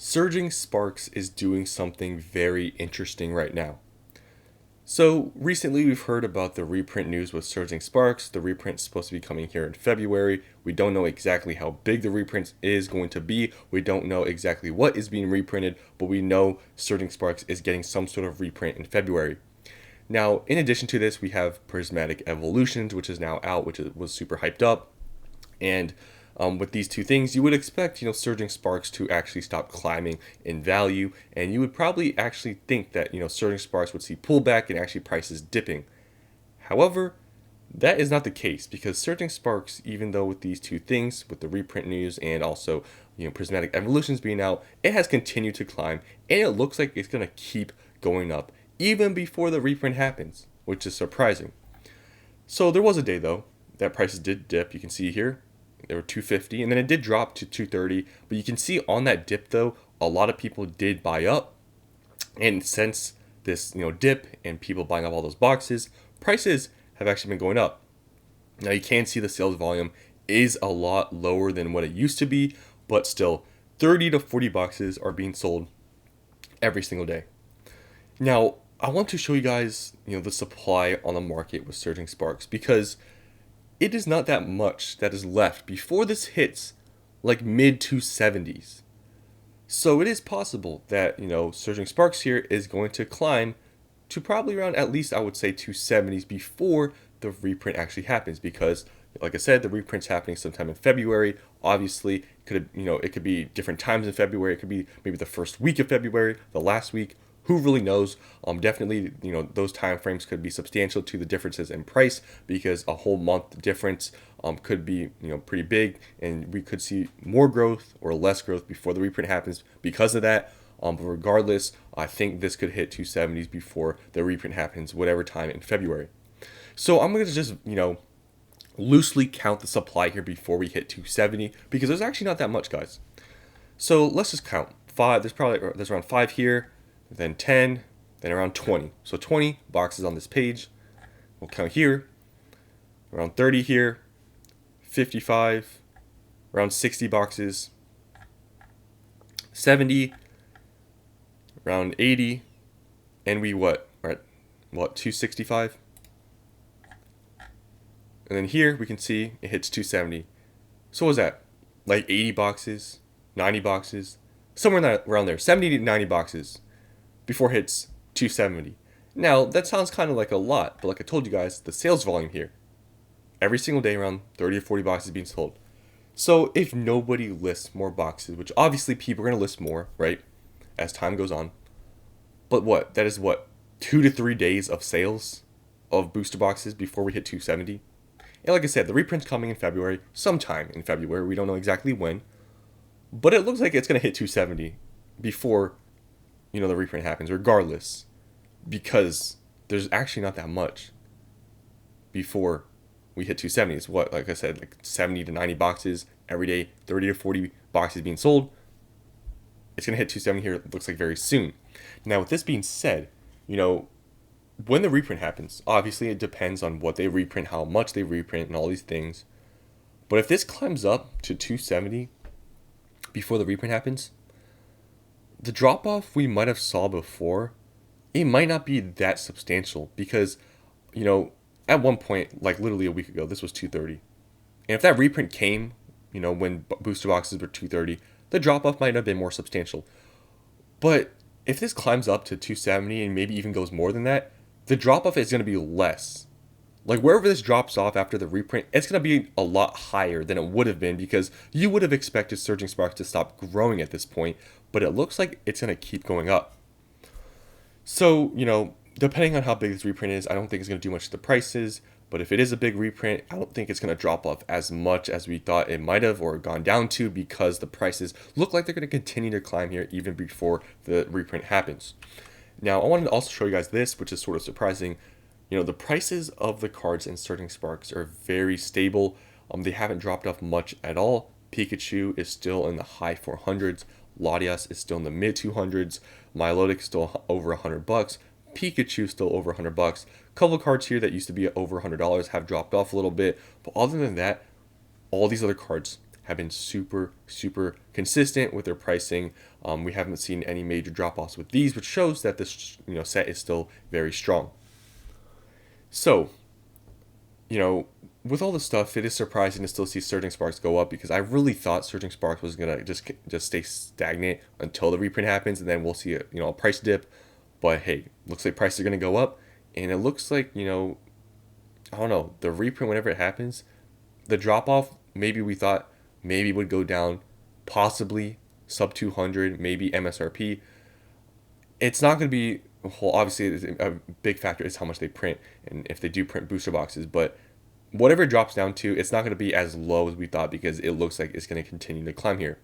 Surging Sparks is doing something very interesting right now. So, recently we've heard about the reprint news with Surging Sparks. The reprint's supposed to be coming here in February. We don't know exactly how big the reprint is going to be. We don't know exactly what is being reprinted, but we know Surging Sparks is getting some sort of reprint in February. Now, in addition to this, we have Prismatic Evolutions, which is now out, which was super hyped up. And with these two things, you would expect, Surging Sparks to actually stop climbing in value, and you would probably actually think that, Surging Sparks would see pullback and actually prices dipping. However, that is not the case because Surging Sparks, even though with these two things, with the reprint news and also, Prismatic Evolutions being out, it has continued to climb, and it looks like it's going to keep going up even before the reprint happens, which is surprising. So there was a day though that prices did dip. You can see here they were 250 and then it did drop to 230, but you can see on that dip though a lot of people did buy up, and since this dip and people buying up all those boxes, prices have actually been going up. Now you can see the sales volume is a lot lower than what it used to be, but still 30 to 40 boxes are being sold every single day. Now I want to show you guys the supply on the market with Surging Sparks, because it is not that much that is left before this hits like mid 270s. So it is possible that, Surging Sparks here is going to climb to probably around, at least I would say, 270s before the reprint actually happens, because like I said, the reprint's happening sometime in February. Obviously, it could be different times in February. It could be maybe the first week of February, the last week. Who really knows? Definitely, those time frames could be substantial to the differences in price, because a whole month difference could be, pretty big, and we could see more growth or less growth before the reprint happens because of that. But regardless, I think this could hit 270s before the reprint happens, whatever time in February. So I'm going to just, loosely count the supply here before we hit 270, because there's actually not that much, guys. So let's just count. There's around 5 here, then 10, then around 20. So 20 boxes on this page. We'll count here, around 30 here, 55, around 60 boxes, 70, around 80, and we're at 265? And then here we can see it hits 270. So what was that? Like 80 boxes, 90 boxes, somewhere around there, 70 to 90 boxes before it hits 270. Now, that sounds kind of like a lot, but like I told you guys, the sales volume here, every single day around 30 or 40 boxes being sold. So if nobody lists more boxes, which obviously people are going to list more, right, as time goes on, but that is 2 to 3 days of sales of booster boxes before we hit 270. And like I said, the reprint's coming in February, sometime in February, we don't know exactly when, but it looks like it's going to hit 270 before the reprint happens, regardless, because there's actually not that much before we hit 270. It's like I said, like 70 to 90 boxes every day, 30 to 40 boxes being sold. It's going to hit 270 here, it looks like very soon. Now, with this being said, when the reprint happens, obviously it depends on what they reprint, how much they reprint, and all these things. But if this climbs up to 270 before the reprint happens, the drop-off we might have saw before, it might not be that substantial, because, at one point, like literally a week ago, this was 230. And if that reprint came, when booster boxes were 230, the drop-off might have been more substantial. But if this climbs up to 270 and maybe even goes more than that, the drop-off is going to be less. Like wherever this drops off after the reprint, it's going to be a lot higher than it would have been, because you would have expected Surging Sparks to stop growing at this point, but it looks like it's going to keep going up. So, depending on how big this reprint is, I don't think it's going to do much to the prices, but if it is a big reprint, I don't think it's going to drop off as much as we thought it might have or gone down to, because the prices look like they're going to continue to climb here even before the reprint happens. Now, I wanted to also show you guys this, which is sort of surprising. The prices of the cards in Surging Sparks are very stable. They haven't dropped off much at all. Pikachu is still in the high 400s. Latias is still in the mid 200s. Milotic is still over $100. Pikachu still over $100. A couple of cards here that used to be over $100 have dropped off a little bit. But other than that, all these other cards have been super consistent with their pricing. We haven't seen any major drop-offs with these, which shows that this set is still very strong. So, with all this stuff, it is surprising to still see Surging Sparks go up, because I really thought Surging Sparks was gonna just stay stagnant until the reprint happens, and then we'll see a price dip. But hey, looks like prices are gonna go up, and it looks like I don't know, the reprint, whenever it happens, the drop off, maybe we thought maybe would go down, possibly sub 200, maybe MSRP. It's not going to be, well, obviously a big factor is how much they print, and if they do print booster boxes, but whatever it drops down to, it's not going to be as low as we thought, because it looks like it's going to continue to climb here.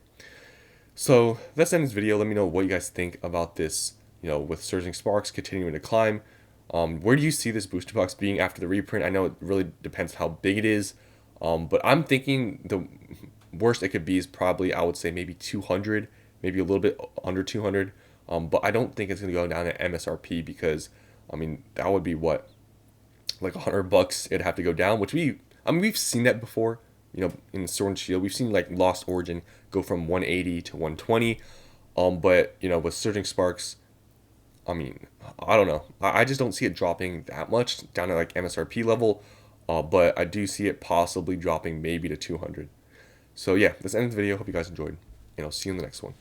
So let's end this video. Let me know what you guys think about this, with Surging Sparks continuing to climb. Where do you see this booster box being after the reprint? I know it really depends how big it is, but I'm thinking the worst it could be is probably, I would say, maybe 200, maybe a little bit under 200. But I don't think it's going to go down to MSRP, because, that would be what, like $100 it'd have to go down, which we've seen that before, in Sword and Shield. We've seen like Lost Origin go from 180 to 120. But, with Surging Sparks, I don't know. I just don't see it dropping that much down to like MSRP level. But I do see it possibly dropping maybe to 200. So yeah, let's end the video. Hope you guys enjoyed, and I'll see you in the next one.